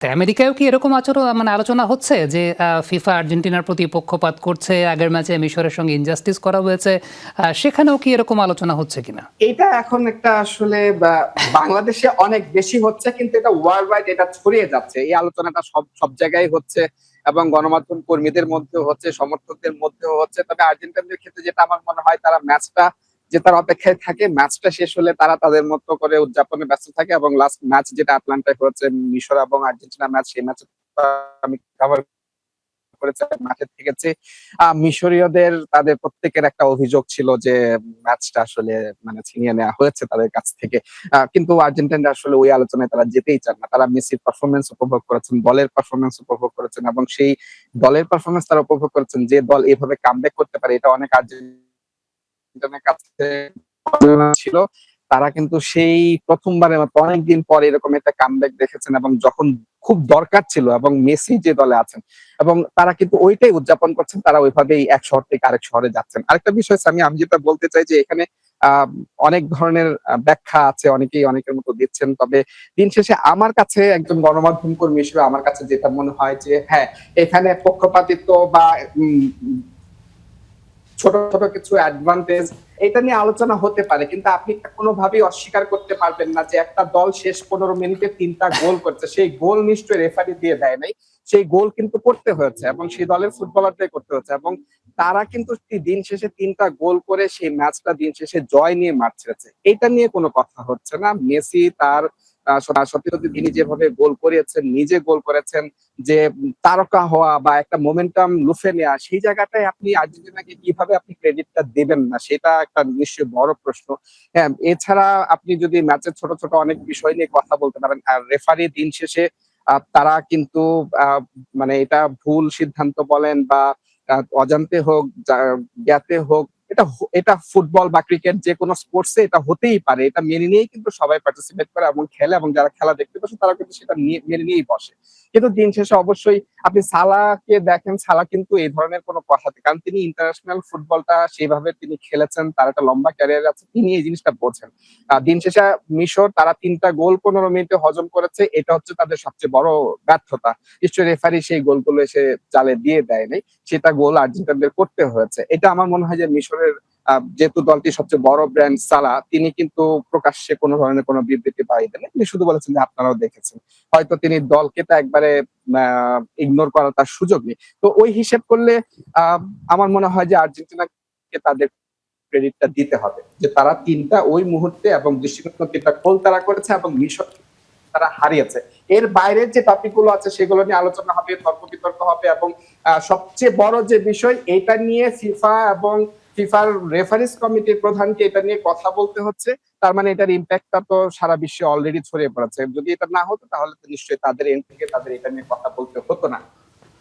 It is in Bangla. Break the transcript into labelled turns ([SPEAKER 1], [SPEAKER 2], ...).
[SPEAKER 1] তো আমেরিকায়ও কি এরকম মানে আলোচনা হচ্ছে যে ফিফা আর্জেন্টিনার প্রতি পক্ষপাত করছে, আগের ম্যাচে মিশরের সঙ্গে ইনজাস্টিস করা হয়েছে, সেখানেও কি এরকম আলোচনা হচ্ছে কিনা?
[SPEAKER 2] এটা এখন একটা আসলে বাংলাদেশে অনেক বেশি হচ্ছে, কিন্তু এটা ওয়ার্ল্ড ওয়াইড এটা ছড়িয়ে যাচ্ছে। এই আলোচনাটা সব সব জায়গায় হচ্ছে এবং গণমাধ্যম কর্মীদের মধ্যেও হচ্ছে, সমর্থকদের মধ্যেও হচ্ছে। তবে আর্জেন্টিনাদের ক্ষেত্রে যেটা আমার মনে হয়, তারা ম্যাচটা জেতার অপেক্ষায় থাকে। ম্যাচটা শেষ হলে তারা তাদের মতো করে উদযাপনে ব্যস্ত থাকে এবং লাস্ট ম্যাচ যেটা আটলান্টায় হয়েছে, মিশর এবং আর্জেন্টিনা ম্যাচ, সেই ম্যাচে আমি কভার করেছে, মাঠে থেকেছে। মিশরীয়দের তাদের প্রত্যেকের একটা অভিযোগ ছিল যে ম্যাচটা আসলে মানে ছিনিয়ে নেওয়া হয়েছে তাদের কাছ থেকে। কিন্তু আর্জেন্টিনা আসলে ওই আলোচনায় তারা যেতেই চান না। তারা মেসির পারফরমেন্স উপভোগ করেছেন, দলের পারফরমেন্স উপভোগ করেছেন এবং সেই দলের পারফরমেন্স তারা উপভোগ করেছেন। যে দল এভাবে কামব্যাক করতে পারে, এটা অনেক আর্জেন্টিনার কাছে ছিল। তারা কিন্তু সেই প্রথমবারের মতো অনেকদিন পরে এরকম একটা কামব্যাক দেখেছেন এবং যখন খুব দরকার ছিল এবং মেসি যে দলে আছেন এবং তারা কিন্তু ওইটাই উদযাপন করছেন। তারা ওইভাবেই এক শহর থেকে আরেক শহরে যাচ্ছেন। আরেকটা বিষয় আমি যেটা বলতে চাই যে এখানে আহ অনেক ধরনের ব্যাখ্যা আছে, অনেকেই অনেকের মতো দিচ্ছেন। তবে দিন শেষে আমার কাছে একজন গণমাধ্যম কর্মী হিসেবে আমার কাছে যেটা মনে হয় যে হ্যাঁ, এখানে পক্ষপাতিত্ব বা ছোট ছোট কিছু অ্যাডভান্টেজ এটা নিয়ে আলোচনা হতে পারে, কিন্তু আপনি কোনোভাবেই অস্বীকার করতে পারবেন না যে একটা দল শেষ 15 মিনিটে 3টা গোল করছে, সেই গোল নিশ্চয়ই রেফারি দিয়ে দেয় নাই। সেই গোল কিন্তু করতে হয়েছে এবং সেই দলের ফুটবলারদের করতে হয়েছে এবং তারা কিন্তু দিন শেষে 3টা গোল করে সেই ম্যাচটা দিন শেষে জয় নিয়ে মাঠ ছেড়েছে। এটা নিয়ে কোনো কথা হচ্ছে না। মেসি তার সত্যি সত্যি তিনি যেভাবে গোল করিয়েছেন, নিজে গোল করেছেন, যে তারকা হওয়া বা একটা মোমেন্টাম লুফে নেওয়া, সেই জায়গাটায় আপনি আর্জেন্টিনাকে কিভাবে আপনি ক্রেডিটটা দেবেন না, সেটা একটা নিশ্চয়ই বড় প্রশ্ন। হ্যাঁ, এছাড়া আপনি যদি ম্যাচের ছোট ছোট অনেক বিষয় নিয়ে কথা বলতে পারেন, আর রেফারি দিন শেষে তারা কিন্তু মানে এটা ভুল সিদ্ধান্ত বলেন বা অজান্তে হোক, জ্ঞাতে হোক, এটা এটা ফুটবল বা ক্রিকেট যে কোনো স্পোর্টসে এটা হতেই পারে। এটা মেনে নিয়েই কিন্তু সবাই পার্টিসিপেট করে এবং খেলে, এবং যারা খেলা দেখতে বসে তারা কিন্তু সেটা মেনে নিয়েই বসে। কিন্তু দিন শেষে অবশ্যই আপনি সালাহকে দেখেন, সালাহ কিন্তু এই ধরনের কোনো কথাতে, কারণ তিনি ইন্টারন্যাশনাল ফুটবলটা সেইভাবে তিনি খেলেছেন, তার একটা লম্বা ক্যারিয়ার আছে, তিনি এই জিনিসটা বোঝেন। দিন শেষে মিশর তারা 3টা গোল 15 মিনিটে হজম করেছে, এটা হচ্ছে তাদের সবচেয়ে বড় ব্যর্থতা। নিশ্চয়ই রেফারি সেই গোলগুলো এসে জালে দিয়ে দেয় নাই, সেটা গোল আর্জেন্টিনাদের করতে হয়েছে। এটা আমার মনে হয় যে মিশরের যেহেতু দলটি সবচেয়ে বড় ব্র্যান্ড সালাহ, তিনি কিন্তু প্রকাশ্যে কোনো ধরনের কোনো বিবৃতি পাইয়ে দেন, তিনি শুধু বলেছেন যে আপনারাও দেখেছেন। হয়তো তিনি দলকে তো একবারে ইগনোর করার তার সুযোগ নেই। তো ওই হিসেব করলে আহ আমার মনে হয় যে আর্জেন্টিনাকে তাদের ক্রেডিটটা দিতে হবে যে তারা 3টা ওই মুহূর্তে এবং দৃষ্টিকোণ 3টা গোল তারা করেছে এবং মিশর তারা হারিয়েছে। এর বাইরের যে টপিক গুলো আছে সেগুলো নিয়ে আলোচনা হবে, তর্ক বিতর্ক হবে এবং সবচেয়ে বড় যে বিষয়, এটা নিয়ে ফিফা এবং ফিফার রেফারিজ কমিটির প্রধানকে এটা নিয়ে কথা বলতে হচ্ছে। তার মানে এটার ইম্প্যাক্টটা তো সারা বিশ্বে অলরেডি ছড়িয়ে পড়েছে। যদি এটা না হতো তাহলে তো নিশ্চয়ই তাদের এন্ড থেকে তাদের এটা নিয়ে কথা বলতে হতো না।